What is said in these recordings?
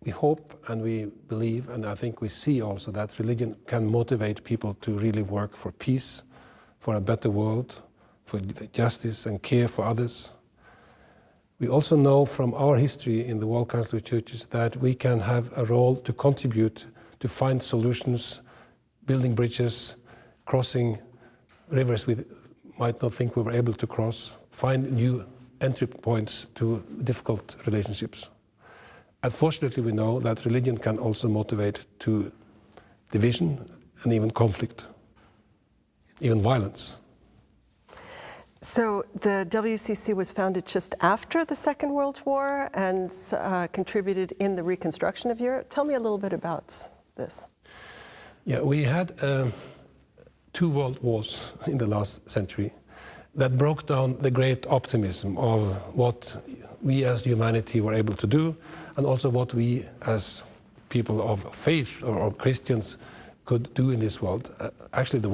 we hope and we believe, and I think we see also, that religion can motivate people to really work for peace, for a better world, for justice and care for others. We also know from our history in the World Council of Churches that we can have a role to contribute to find solutions, building bridges, crossing rivers we might not think we were able to cross, find new entry points to difficult relationships. Unfortunately, we know that religion can also motivate to division and even conflict, even violence. So the WCC was founded just after the Second World War and contributed in the reconstruction of Europe. Tell me a little bit about this. Yeah, we had 2 world wars in the last century that broke down the great optimism of what we as humanity were able to do, and also what we as people of faith or Christians could do in this world. Actually, the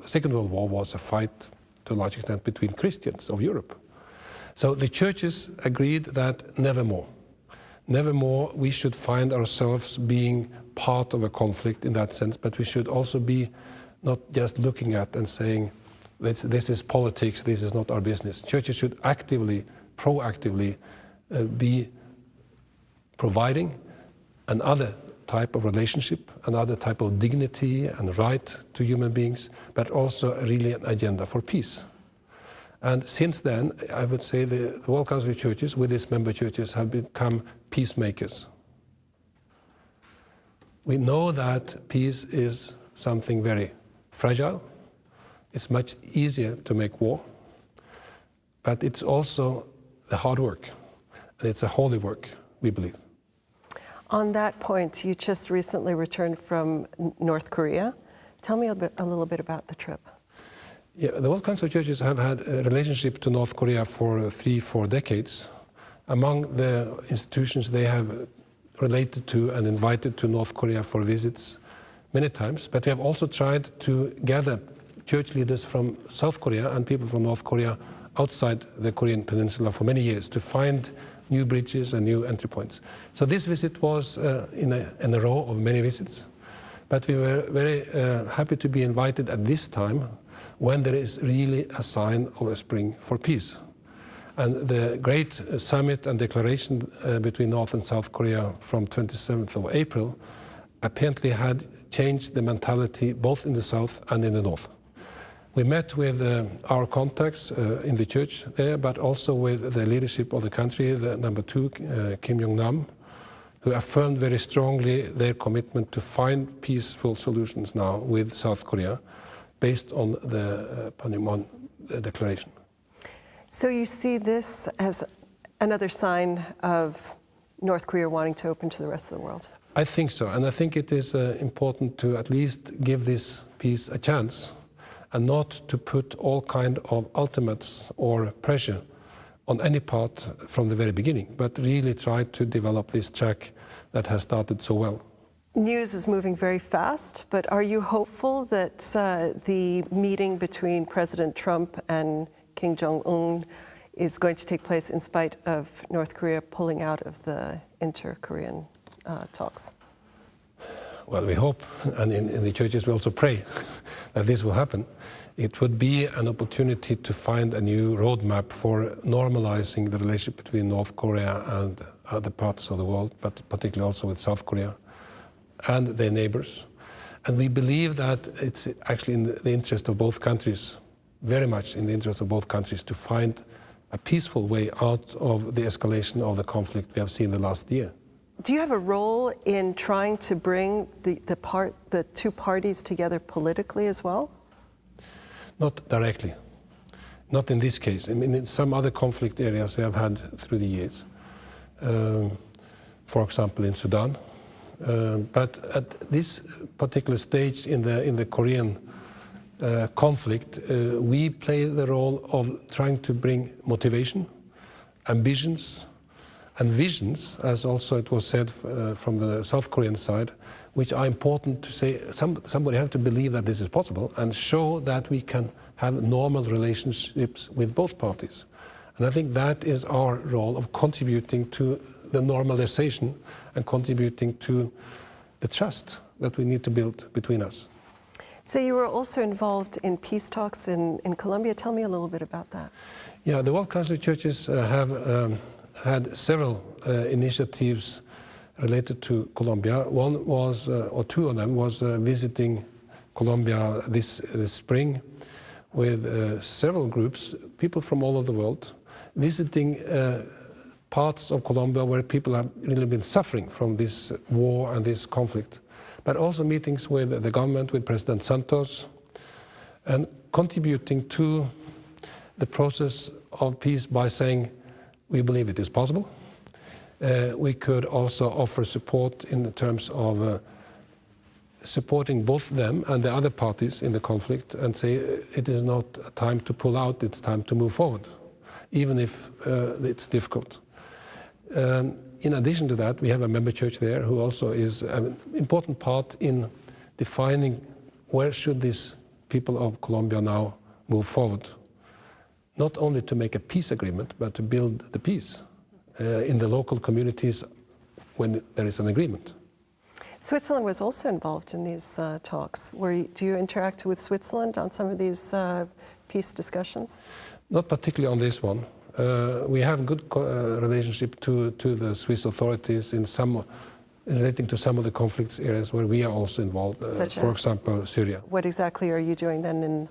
Second World War was a fight to a large extent between Christians of Europe. So the churches agreed that nevermore we should find ourselves being part of a conflict in that sense, but we should also be not just looking at and saying, this is politics, this is not our business. Churches should actively, proactively be providing another type of relationship, another type of dignity and right to human beings, but also really an agenda for peace. And since then, I would say the World Council of Churches, with its member churches, have become peacemakers. We know that peace is something very fragile. It's much easier to make war, but it's also the hard work, and it's a holy work, we believe. On that point, you just recently returned from North Korea. Tell me a little bit about the trip. Yeah, the World Council of Churches have had a relationship to North Korea for 3-4 decades. Among the institutions they have related to and invited to North Korea for visits many times, but we have also tried to gather church leaders from South Korea and people from North Korea outside the Korean peninsula for many years to find new bridges and new entry points. So this visit was in a row of many visits, but we were very happy to be invited at this time when there is really a sign of a spring for peace. And the great summit and declaration between North and South Korea from 27th of April apparently had changed the mentality both in the South and in the North. We met with our contacts in the church there, but also with the leadership of the country, the number 2, Kim Jong-nam, who affirmed very strongly their commitment to find peaceful solutions now with South Korea, based on the Panmunjom Declaration. So you see this as another sign of North Korea wanting to open to the rest of the world? I think so, and I think it is important to at least give this peace a chance, and not to put all kind of ultimates or pressure on any part from the very beginning, but really try to develop this track that has started so well. News is moving very fast, but are you hopeful that the meeting between President Trump and Kim Jong-un is going to take place in spite of North Korea pulling out of the inter-Korean talks? Well, we hope, and in the churches we also pray that this will happen. It would be an opportunity to find a new roadmap for normalizing the relationship between North Korea and other parts of the world, but particularly also with South Korea and their neighbors. And we believe that it's actually in the interest of both countries, very much in the interest of both countries, to find a peaceful way out of the escalation of the conflict we have seen the last year. Do you have a role in trying to bring the 2 parties together politically as well? Not directly. Not in this case. I mean, in some other conflict areas we have had through the years. For example, in Sudan. But at this particular stage in the Korean conflict, we play the role of trying to bring motivation, ambitions, and visions, as also it was said from the South Korean side, which are important to say, somebody has to believe that this is possible and show that we can have normal relationships with both parties. And I think that is our role of contributing to the normalization and contributing to the trust that we need to build between us. So you were also involved in peace talks in Colombia. Tell me a little bit about that. Yeah, the World Council of Churches have had several initiatives related to Colombia. One was, or two of them, was visiting Colombia this spring with several groups, people from all over the world, visiting parts of Colombia where people have really been suffering from this war and this conflict, but also meetings with the government, with President Santos, and contributing to the process of peace by saying, we believe it is possible. We could also offer support in terms of supporting both them and the other parties in the conflict and say it is not a time to pull out, it's time to move forward, even if it's difficult. In addition to that, we have a member church there who also is an important part in defining where should these people of Colombia now move forward. Not only to make a peace agreement, but to build the peace in the local communities when there is an agreement. Switzerland was also involved in these talks. Do you interact with Switzerland on some of these peace discussions? Not particularly on this one. We have good relationship to the Swiss authorities in relating to some of the conflict areas where we are also involved, for example, Syria. What exactly are you doing then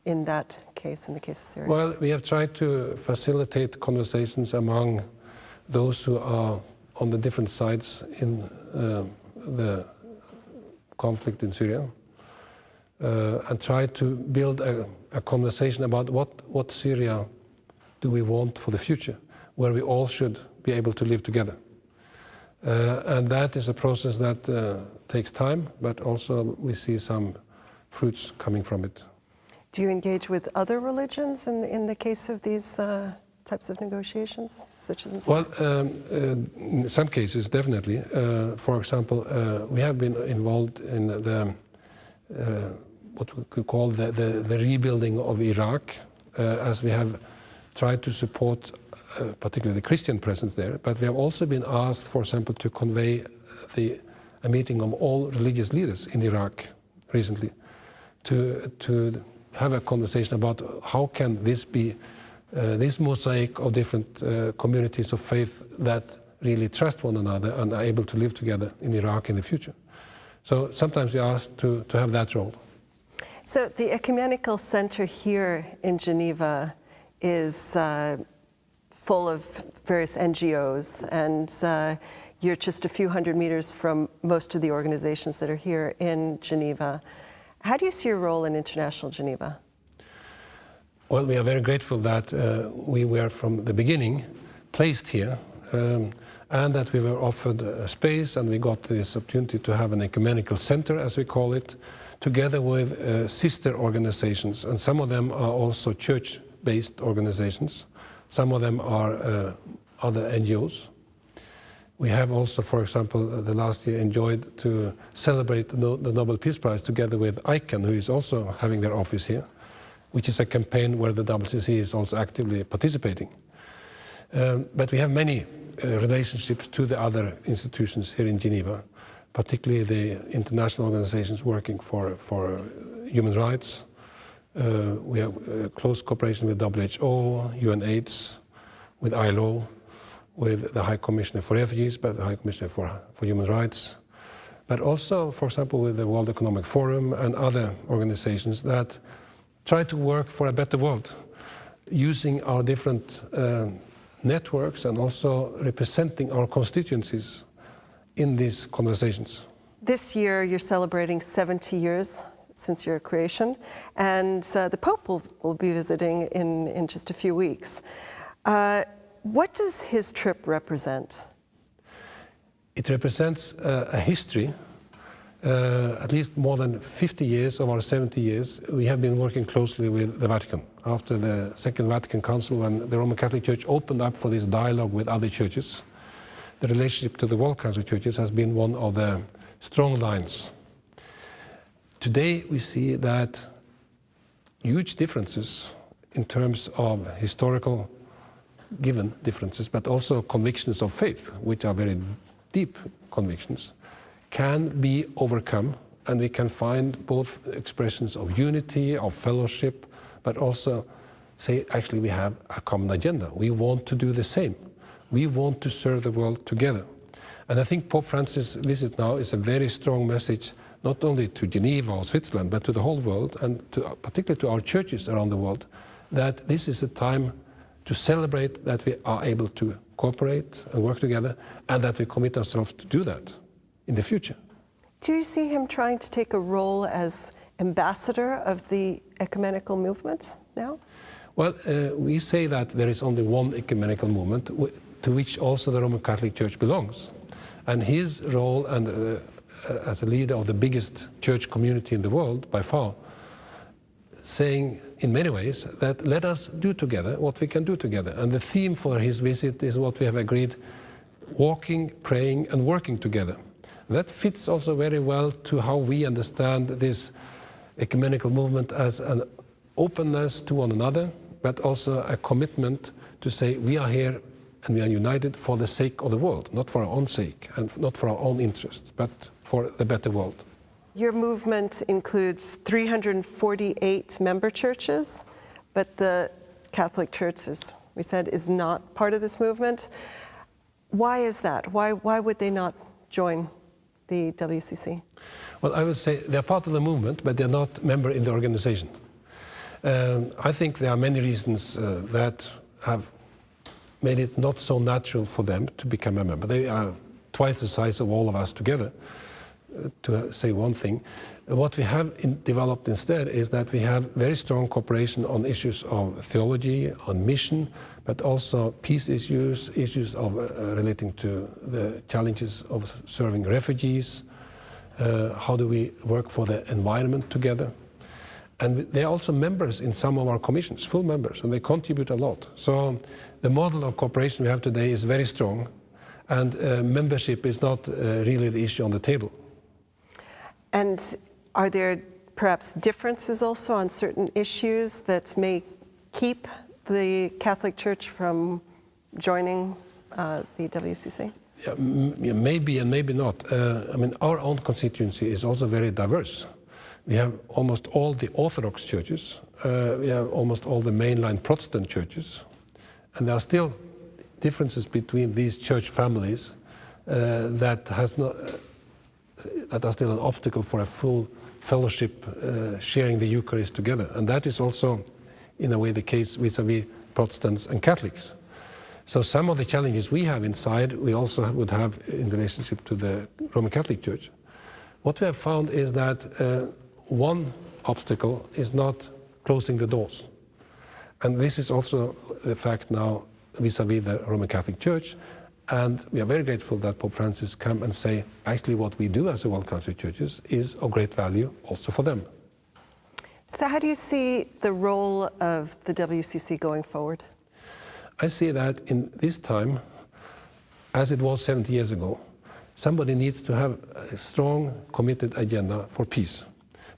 in that case, in the case of Syria? Well, we have tried to facilitate conversations among those who are on the different sides in the conflict in Syria, and try to build a conversation about what Syria do we want for the future, where we all should be able to live together. And that is a process that takes time, but also we see some fruits coming from it. Do you engage with other religions in the case of these types of negotiations, such as in Syria? Well, in some cases, definitely. For example, we have been involved in what we could call the rebuilding of Iraq, as we have tried to support particularly the Christian presence there, but we have also been asked, for example, to convey a meeting of all religious leaders in Iraq recently to have a conversation about how can this be this mosaic of different communities of faith that really trust one another and are able to live together in Iraq in the future. So sometimes we are asked to have that role. So the Ecumenical Center here in Geneva is full of various NGOs, and you're just a few hundred meters from most of the organizations that are here in Geneva. How do you see your role in International Geneva? Well, we are very grateful that we were from the beginning placed here and that we were offered a space and we got this opportunity to have an ecumenical center, as we call it, together with sister organizations, and some of them are also church-based organizations. Some of them are other NGOs. We have also, for example, the last year enjoyed to celebrate the Nobel Peace Prize together with ICANN, who is also having their office here, which is a campaign where the WCC is also actively participating. But we have many relationships to the other institutions here in Geneva, particularly the international organizations working for human rights. We have close cooperation with WHO, UNAIDS, with ILO, with the High Commissioner for Refugees, but the High Commissioner for Human Rights, but also, for example, with the World Economic Forum and other organizations that try to work for a better world, using our different networks and also representing our constituencies in these conversations. This year you're celebrating 70 years since your creation, and the Pope will be visiting in just a few weeks. What does his trip represent? It represents a history. At least more than 50 years of our 70 years, we have been working closely with the Vatican. After the Second Vatican Council, when the Roman Catholic Church opened up for this dialogue with other churches, the relationship to the World Council of Churches has been one of the strong lines. Today we see that huge differences in terms of historical given differences, but also convictions of faith, which are very deep convictions, can be overcome, and we can find both expressions of unity, of fellowship, but also say, actually, we have a common agenda. We want to do the same. We want to serve the world together. And I think Pope Francis' visit now is a very strong message, not only to Geneva or Switzerland, but to the whole world, and particularly to our churches around the world, that this is a time to celebrate that we are able to cooperate and work together, and that we commit ourselves to do that in the future. Do you see him trying to take a role as ambassador of the ecumenical movements now? Well, we say that there is only one ecumenical movement to which also the Roman Catholic Church belongs. And his role and as a leader of the biggest church community in the world, by far, saying in many ways that let us do together what we can do together. And the theme for his visit is what we have agreed, walking, praying and working together. That fits also very well to how we understand this ecumenical movement as an openness to one another, but also a commitment to say we are here and we are united for the sake of the world, not for our own sake and not for our own interests, but for the better world. Your movement includes 348 member churches, but the Catholic Church, as we said, is not part of this movement. Why is that? Why would they not join the WCC? Well, I would say they're part of the movement, but they're not member in the organization. I think there are many reasons that have made it not so natural for them to become a member. They are twice the size of all of us together, to say one thing. What we have developed instead is that we have very strong cooperation on issues of theology, on mission, but also peace issues, issues of relating to the challenges of serving refugees, how do we work for the environment together. And they are also members in some of our commissions, full members, and they contribute a lot. So the model of cooperation we have today is very strong, and membership is not really the issue on the table. And are there perhaps differences also on certain issues that may keep the Catholic Church from joining the WCC? Yeah, maybe and maybe not. I mean, our own constituency is also very diverse. We have almost all the Orthodox churches, we have almost all the mainline Protestant churches, and there are still differences between these church families that are still an obstacle for a full fellowship, sharing the Eucharist together. And that is also, in a way, the case vis-à-vis Protestants and Catholics. So some of the challenges we have inside, we also would have in relationship to the Roman Catholic Church. What we have found is that one obstacle is not closing the doors. And this is also the fact now vis-à-vis the Roman Catholic Church. And we are very grateful that Pope Francis come and say, actually what we do as the World Council of Churches is of great value also for them. So how do you see the role of the WCC going forward? I see that in this time, as it was 70 years ago, somebody needs to have a strong, committed agenda for peace,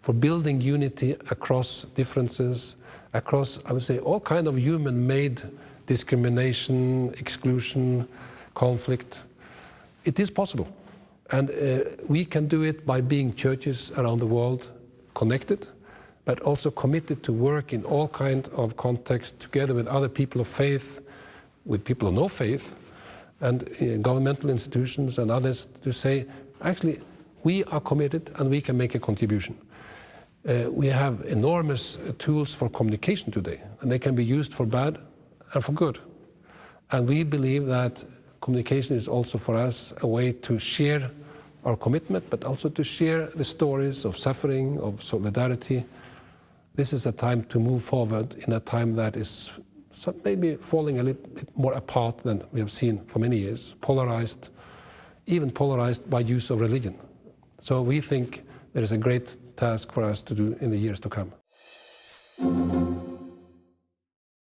for building unity across differences, across, I would say, all kind of human-made discrimination, exclusion, conflict. It is possible. And we can do it by being churches around the world connected, but also committed to work in all kinds of contexts together with other people of faith, with people of no faith, and governmental institutions and others to say, actually, we are committed and we can make a contribution. We have enormous tools for communication today, and they can be used for bad and for good. And we believe that communication is also for us a way to share our commitment, but also to share the stories of suffering, of solidarity. This is a time to move forward in a time that is maybe falling a little bit more apart than we have seen for many years, polarized, even polarized by use of religion. So we think there is a great task for us to do in the years to come.